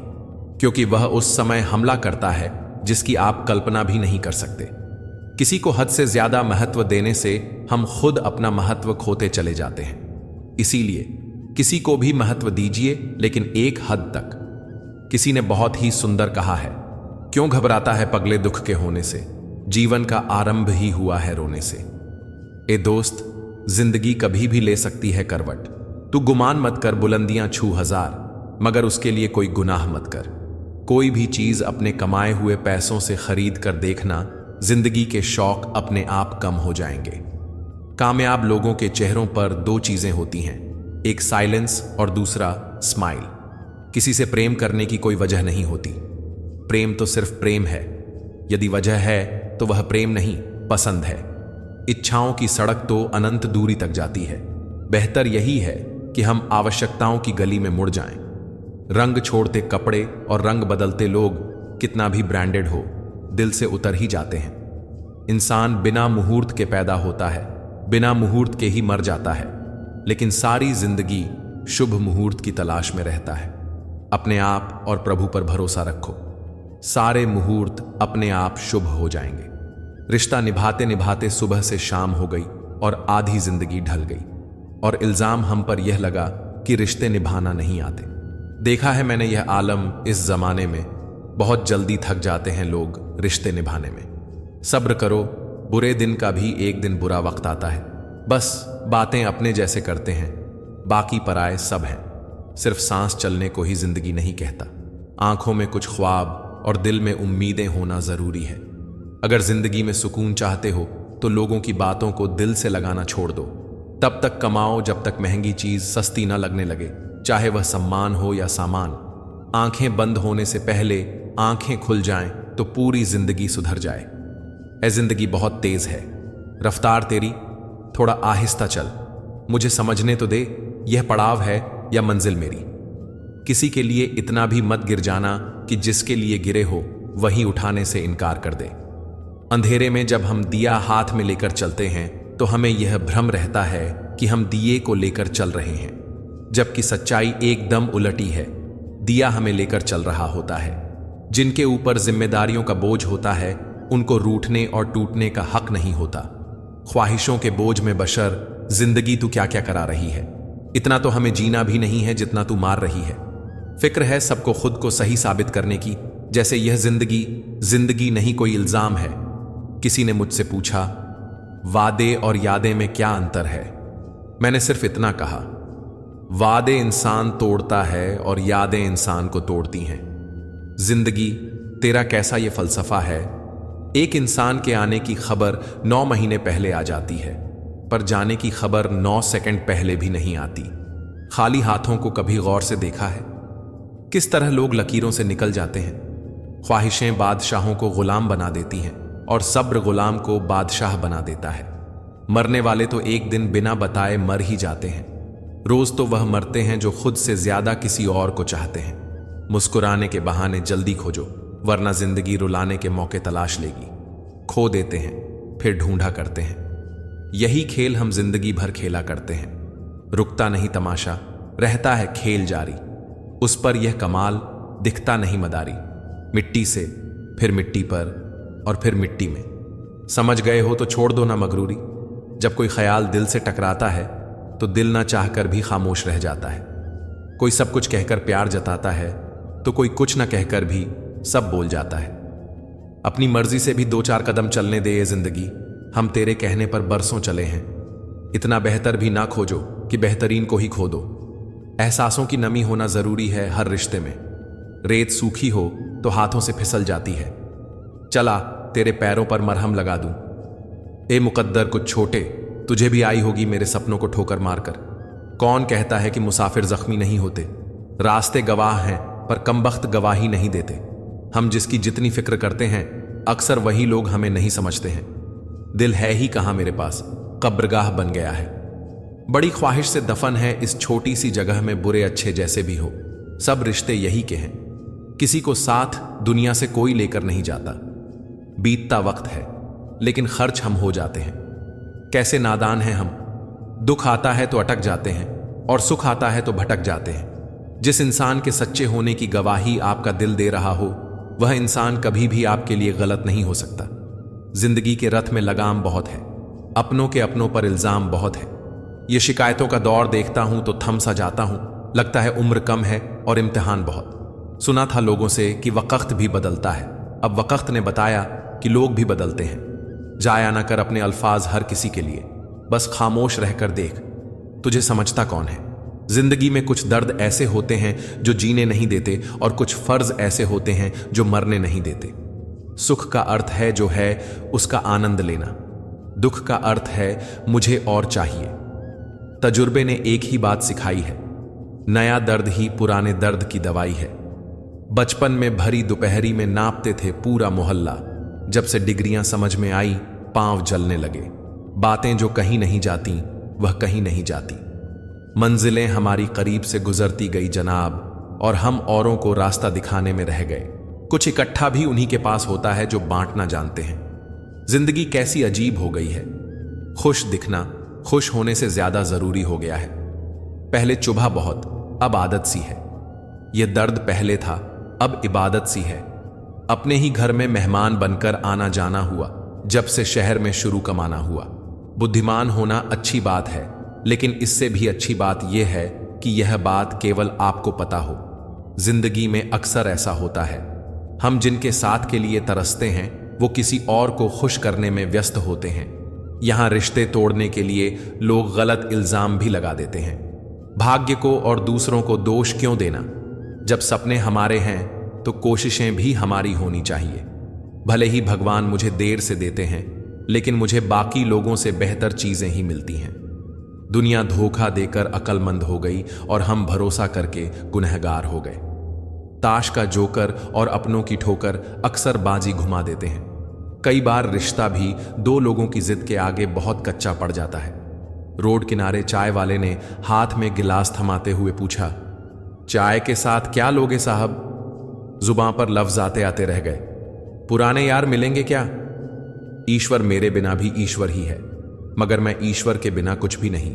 S1: क्योंकि वह उस समय हमला करता है जिसकी आप कल्पना भी नहीं कर सकते। किसी को हद से ज्यादा महत्व देने से हम खुद अपना महत्व खोते चले जाते हैं। इसीलिए किसी को भी महत्व दीजिए, लेकिन एक हद तक। किसी ने बहुत ही सुंदर कहा है, क्यों घबराता है पगले दुख के होने से, जीवन का आरंभ ही हुआ है रोने से। ए दोस्त, जिंदगी कभी भी ले सकती है करवट। तू गुमान मत कर बुलंदियां छू हजार, मगर उसके लिए कोई गुनाह मत कर। कोई भी चीज अपने कमाए हुए पैसों से खरीद कर देखना, जिंदगी के शौक अपने आप कम हो जाएंगे। कामयाब लोगों के चेहरों पर दो चीजें होती हैं, एक साइलेंस और दूसरा स्माइल। किसी से प्रेम करने की कोई वजह नहीं होती। प्रेम तो सिर्फ प्रेम है। यदि वजह है तो वह प्रेम नहीं, पसंद है। इच्छाओं की सड़क तो अनंत दूरी तक जाती है। बेहतर यही है कि हम आवश्यकताओं की गली में मुड़ जाएं। रंग छोड़ते कपड़े और रंग बदलते लोग कितना भी ब्रांडेड हो, दिल से उतर ही जाते हैं। इंसान बिना मुहूर्त के पैदा होता है, बिना मुहूर्त के ही मर जाता है, लेकिन सारी जिंदगी शुभ मुहूर्त की तलाश में रहता है। अपने आप और प्रभु पर भरोसा रखो, सारे मुहूर्त अपने आप शुभ हो जाएंगे। रिश्ता निभाते निभाते सुबह से शाम हो गई और आधी जिंदगी ढल गई, और इल्जाम हम पर यह लगा कि रिश्ते निभाना नहीं आते। देखा है मैंने यह आलम, इस जमाने में बहुत जल्दी थक जाते हैं लोग रिश्ते निभाने में। सब्र करो, बुरे दिन का भी एक दिन बुरा वक्त आता है। बस बातें अपने जैसे करते हैं, बाकी पराए सब हैं। सिर्फ सांस चलने को ही जिंदगी नहीं कहता। आंखों में कुछ ख्वाब और दिल में उम्मीदें होना जरूरी है। अगर जिंदगी में सुकून चाहते हो तो लोगों की बातों को दिल से लगाना छोड़ दो। तब तक कमाओ जब तक महंगी चीज सस्ती ना लगने लगे, चाहे वह सम्मान हो या सामान। आंखें बंद होने से पहले आंखें खुल जाएं तो पूरी जिंदगी सुधर जाए। ऐ जिंदगी बहुत तेज है, रफ्तार तेरी थोड़ा आहिस्ता चल। मुझे समझने तो दे, यह पड़ाव है या मंजिल मेरी। किसी के लिए इतना भी मत गिर जाना कि जिसके लिए गिरे हो वही उठाने से इनकार कर दे। अंधेरे में जब हम दिया हाथ में लेकर चलते हैं तो हमें यह भ्रम रहता है कि हम दिए को लेकर चल रहे हैं, जबकि सच्चाई एकदम उलटी है। दिया हमें लेकर चल रहा होता है। जिनके ऊपर जिम्मेदारियों का बोझ होता है उनको रूठने और टूटने का हक नहीं होता। ख्वाहिशों के बोझ में बशर जिंदगी तू क्या क्या करा रही है। इतना तो हमें जीना भी नहीं है जितना तू मार रही है। फिक्र है सबको खुद को सही साबित करने की, जैसे यह जिंदगी नहीं कोई इल्जाम है। किसी ने मुझसे पूछा, वादे और यादें में क्या अंतर है? मैंने सिर्फ इतना कहा, वादे इंसान तोड़ता है और यादें इंसान को तोड़ती हैं। जिंदगी तेरा कैसा ये फलसफा है, एक इंसान के आने की खबर 9 महीने पहले आ जाती है, पर जाने की खबर 9 सेकंड पहले भी नहीं आती। खाली हाथों को कभी गौर से देखा है? किस तरह लोग लकीरों से निकल जाते हैं। ख्वाहिशें बादशाहों को गुलाम बना देती हैं और सब्र गुलाम को बादशाह बना देता है। मरने वाले तो एक दिन बिना बताए मर ही जाते हैं। रोज तो वह मरते हैं जो खुद से ज्यादा किसी और को चाहते हैं। मुस्कुराने के बहाने जल्दी खोजो, वरना जिंदगी रुलाने के मौके तलाश लेगी। खो देते हैं, फिर ढूंढा करते हैं। यही खेल हम जिंदगी भर खेला करते हैं। रुकता नहीं तमाशा, रहता है खेल जारी। उस पर यह कमाल दिखता नहीं मदारी। मिट्टी से, फिर मिट्टी पर, और फिर मिट्टी में। समझ गए हो तो छोड़ दो ना मगरूरी। जब कोई ख्याल दिल से टकराता है तो दिल ना चाहकर भी खामोश रह जाता है। कोई सब कुछ कहकर प्यार जताता है तो कोई कुछ न कहकर भी सब बोल जाता है। अपनी मर्जी से भी 2-4 कदम चलने दे ये जिंदगी। हम तेरे कहने पर बरसों चले हैं। इतना बेहतर भी ना खोजो कि बेहतरीन को ही खो दो। एहसासों की नमी होना जरूरी है हर रिश्ते में। रेत सूखी हो तो हाथों से फिसल जाती है। चला तेरे पैरों पर मरहम लगा दूं। ए मुकद्दर कुछ छोटे, तुझे भी आई होगी मेरे सपनों को ठोकर मारकर। कौन कहता है कि मुसाफिर जख्मी नहीं होते। रास्ते गवाह हैं पर कमबख्त गवाही नहीं देते। हम जिसकी जितनी फिक्र करते हैं अक्सर वही लोग हमें नहीं समझते हैं। दिल है ही कहां मेरे पास, कब्रगाह बन गया है। बड़ी ख्वाहिश से दफन है इस छोटी सी जगह में बुरे अच्छे जैसे भी हो। सब रिश्ते यही के हैं। किसी को साथ दुनिया से कोई लेकर नहीं जाता। बीतता वक्त है लेकिन खर्च हम हो जाते हैं। कैसे नादान हैं हम। दुख आता है तो अटक जाते हैं और सुख आता है तो भटक जाते हैं। जिस इंसान के सच्चे होने की गवाही आपका दिल दे रहा हो वह इंसान कभी भी आपके लिए गलत नहीं हो सकता। जिंदगी के रथ में लगाम बहुत है, अपनों के अपनों पर इल्जाम बहुत है। ये शिकायतों का दौर देखता हूं तो थम सा जाता हूं। लगता है उम्र कम है और इम्तिहान बहुत। सुना था लोगों से कि वक्त भी बदलता है। अब वक्त ने बताया कि लोग भी बदलते हैं। जाया ना कर अपने अल्फाज हर किसी के लिए, बस खामोश रहकर देख, तुझे समझता कौन है। जिंदगी में कुछ दर्द ऐसे होते हैं जो जीने नहीं देते और कुछ फर्ज ऐसे होते हैं जो मरने नहीं देते। सुख का अर्थ है जो है उसका आनंद लेना। दुख का अर्थ है मुझे और चाहिए। तजुर्बे ने एक ही बात सिखाई है, नया दर्द ही पुराने दर्द की दवाई है। बचपन में भरी दोपहरी में नापते थे पूरा मोहल्ला। जब से डिग्रियां समझ में आई पांव जलने लगे। बातें जो कहीं नहीं जाती वह कहीं नहीं जाती। मंजिलें हमारी करीब से गुजरती गई जनाब, और हम औरों को रास्ता दिखाने में रह गए। कुछ इकट्ठा भी उन्हीं के पास होता है जो बांटना जानते हैं। जिंदगी कैसी अजीब हो गई है। खुश दिखना खुश होने से ज्यादा जरूरी हो गया है। पहले चुभा बहुत, अब आदत सी है। यह दर्द पहले था, अब इबादत सी है। अपने ही घर में मेहमान बनकर आना जाना हुआ जब से शहर में शुरू कमाना हुआ। बुद्धिमान होना अच्छी बात है, लेकिन इससे भी अच्छी बात यह है कि यह बात केवल आपको पता हो। जिंदगी में अक्सर ऐसा होता है, हम जिनके साथ के लिए तरसते हैं वो किसी और को खुश करने में व्यस्त होते हैं। यहां रिश्ते तोड़ने के लिए लोग गलत इल्जाम भी लगा देते हैं। भाग्य को और दूसरों को दोष क्यों देना। जब सपने हमारे हैं तो कोशिशें भी हमारी होनी चाहिए। भले ही भगवान मुझे देर से देते हैं, लेकिन मुझे बाकी लोगों से बेहतर चीजें ही मिलती हैं। दुनिया धोखा देकर अक्लमंद हो गई और हम भरोसा करके गुनहगार हो गए। ताश का जोकर और अपनों की ठोकर अक्सर बाजी घुमा देते हैं। कई बार रिश्ता भी 2 लोगों की जिद के आगे बहुत कच्चा पड़ जाता है। रोड किनारे चाय वाले ने हाथ में गिलास थमाते हुए पूछा, चाय के साथ क्या लोगे साहब। जुबान पर लफ्ज आते आते रह गए। पुराने यार मिलेंगे क्या। ईश्वर मेरे बिना भी ईश्वर ही है, मगर मैं ईश्वर के बिना कुछ भी नहीं।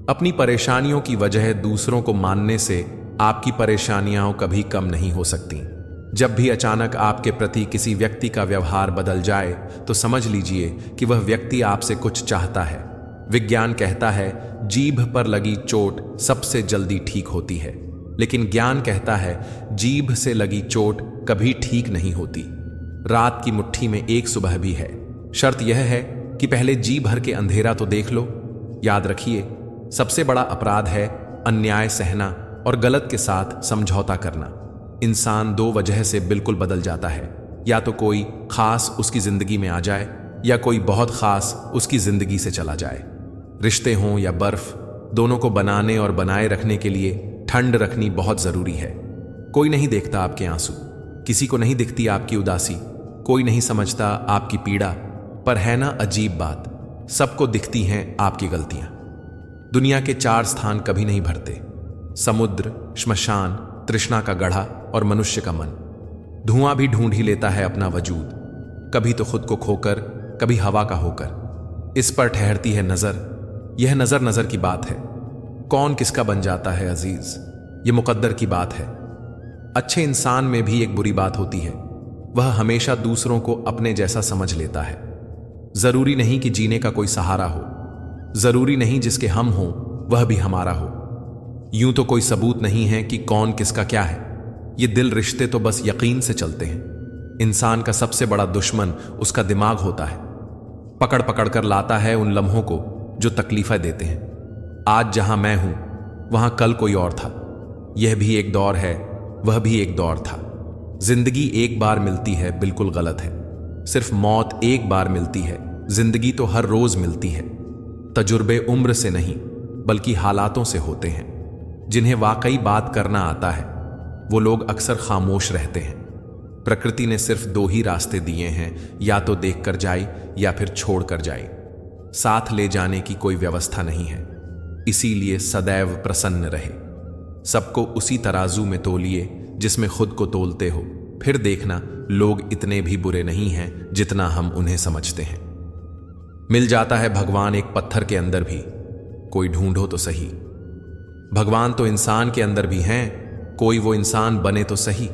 S1: अपनी परेशानियों की वजह दूसरों को मानने से आपकी परेशानियां कभी कम नहीं हो सकती। जब भी अचानक आपके प्रति किसी व्यक्ति का व्यवहार बदल जाए तो समझ लीजिए कि वह व्यक्ति आपसे कुछ चाहता है। विज्ञान कहता है जीभ पर लगी चोट सबसे जल्दी ठीक होती है, लेकिन ज्ञान कहता है जीभ से लगी चोट कभी ठीक नहीं होती। रात की मुट्ठी में एक सुबह भी है। शर्त यह है कि पहले जी भर के अंधेरा तो देख लो। याद रखिए, सबसे बड़ा अपराध है अन्याय सहना और गलत के साथ समझौता करना। इंसान 2 वजह से बिल्कुल बदल जाता है, या तो कोई खास उसकी जिंदगी में आ जाए या कोई बहुत खास उसकी जिंदगी से चला जाए। रिश्ते हों या बर्फ, दोनों को बनाने और बनाए रखने के लिए ठंड रखनी बहुत जरूरी है। कोई नहीं देखता आपके आंसू, किसी को नहीं दिखती आपकी उदासी, कोई नहीं समझता आपकी पीड़ा, पर है ना अजीब बात, सबको दिखती हैं आपकी गलतियां। दुनिया के 4 स्थान कभी नहीं भरते, समुद्र, श्मशान, तृष्णा का गढ़ा और मनुष्य का मन। धुआं भी ढूंढ ही लेता है अपना वजूद, कभी तो खुद को खोकर, कभी हवा का होकर। इस पर ठहरती है नजर, यह नजर नजर की बात है। कौन किसका बन जाता है अजीज, ये मुकद्दर की बात है। अच्छे इंसान में भी एक बुरी बात होती है, वह हमेशा दूसरों को अपने जैसा समझ लेता है। जरूरी नहीं कि जीने का कोई सहारा हो, जरूरी नहीं जिसके हम हों वह भी हमारा हो। यूं तो कोई सबूत नहीं है कि कौन किसका क्या है, ये दिल रिश्ते तो बस यकीन से चलते हैं। इंसान का सबसे बड़ा दुश्मन उसका दिमाग होता है, पकड़ पकड़ कर लाता है उन लम्हों को जो तकलीफें देते हैं। आज जहां मैं हूं वहां कल कोई और था, यह भी एक दौर है, वह भी एक दौर था। जिंदगी एक बार मिलती है बिल्कुल गलत है, सिर्फ मौत एक बार मिलती है, जिंदगी तो हर रोज मिलती है। तजुर्बे उम्र से नहीं बल्कि हालातों से होते हैं। जिन्हें वाकई बात करना आता है वो लोग अक्सर खामोश रहते हैं। प्रकृति ने सिर्फ 2 ही रास्ते दिए हैं, या तो देखकर जाए या फिर छोड़ कर जाए। साथ ले जाने की कोई व्यवस्था नहीं है, इसीलिए सदैव प्रसन्न रहे। सबको उसी तराजू में तोलिए जिसमें खुद को तोलते हो, फिर देखना लोग इतने भी बुरे नहीं हैं जितना हम उन्हें समझते हैं। मिल जाता है भगवान एक पत्थर के अंदर भी, कोई ढूंढो तो सही। भगवान तो इंसान के अंदर भी हैं, कोई वो इंसान बने तो सही।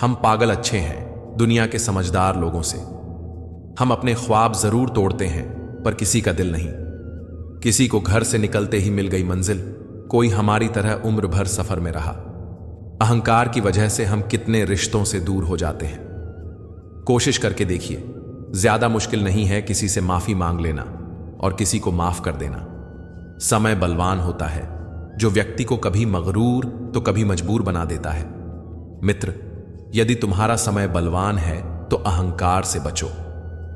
S1: हम पागल अच्छे हैं दुनिया के समझदार लोगों से। हम अपने ख्वाब जरूर तोड़ते हैं पर किसी का दिल नहीं। किसी को घर से निकलते ही मिल गई मंजिल, कोई हमारी तरह उम्र भर सफर में रहा। अहंकार की वजह से हम कितने रिश्तों से दूर हो जाते हैं। कोशिश करके देखिए, ज्यादा मुश्किल नहीं है किसी से माफी मांग लेना और किसी को माफ कर देना। समय बलवान होता है जो व्यक्ति को कभी मगरूर तो कभी मजबूर बना देता है। मित्र, यदि तुम्हारा समय बलवान है तो अहंकार से बचो,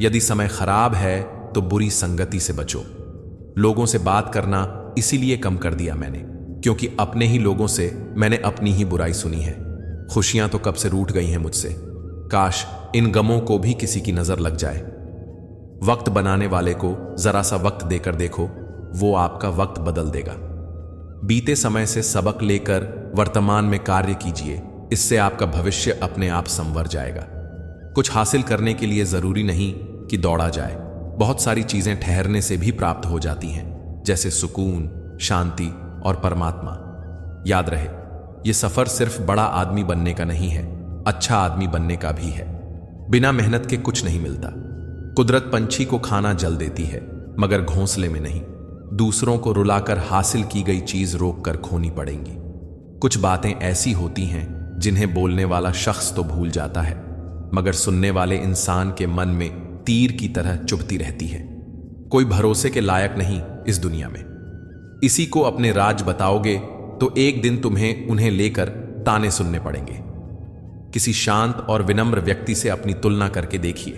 S1: यदि समय खराब है तो बुरी संगति से बचो। लोगों से बात करना इसीलिए कम कर दिया मैंने, क्योंकि अपने ही लोगों से मैंने अपनी ही बुराई सुनी है। खुशियां तो कब से रूठ गई हैं मुझसे, काश इन गमों को भी किसी की नजर लग जाए। वक्त बनाने वाले को जरा सा वक्त देकर देखो, वो आपका वक्त बदल देगा। बीते समय से सबक लेकर वर्तमान में कार्य कीजिए, इससे आपका भविष्य अपने आप संवर जाएगा। कुछ हासिल करने के लिए जरूरी नहीं कि दौड़ा जाए, बहुत सारी चीजें ठहरने से भी प्राप्त हो जाती हैं, जैसे सुकून, शांति और परमात्मा। याद रहे, यह सफर सिर्फ बड़ा आदमी बनने का नहीं है, अच्छा आदमी बनने का भी है। बिना मेहनत के कुछ नहीं मिलता। कुदरत पंछी को खाना जल देती है मगर घोंसले में नहीं। दूसरों को रुलाकर हासिल की गई चीज रोककर खोनी पड़ेंगी। कुछ बातें ऐसी होती हैं जिन्हें बोलने वाला शख्स तो भूल जाता है, मगर सुनने वाले इंसान के मन में तीर की तरह चुभती रहती है। कोई भरोसे के लायक नहीं इस दुनिया में। इसी को अपने राज बताओगे तो एक दिन तुम्हें उन्हें लेकर ताने सुनने पड़ेंगे। किसी शांत और विनम्र व्यक्ति से अपनी तुलना करके देखिए,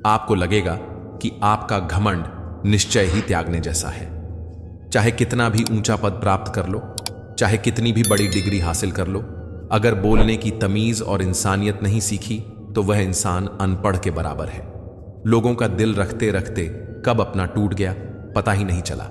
S1: आपको लगेगा कि आपका घमंड निश्चय ही त्यागने जैसा है। चाहे कितना भी ऊंचा पद प्राप्त कर लो, चाहे कितनी भी बड़ी डिग्री हासिल कर लो, अगर बोलने की तमीज और इंसानियत नहीं सीखी तो वह इंसान अनपढ़ के बराबर है। लोगों का दिल रखते रखते कब अपना टूट गया पता ही नहीं चला।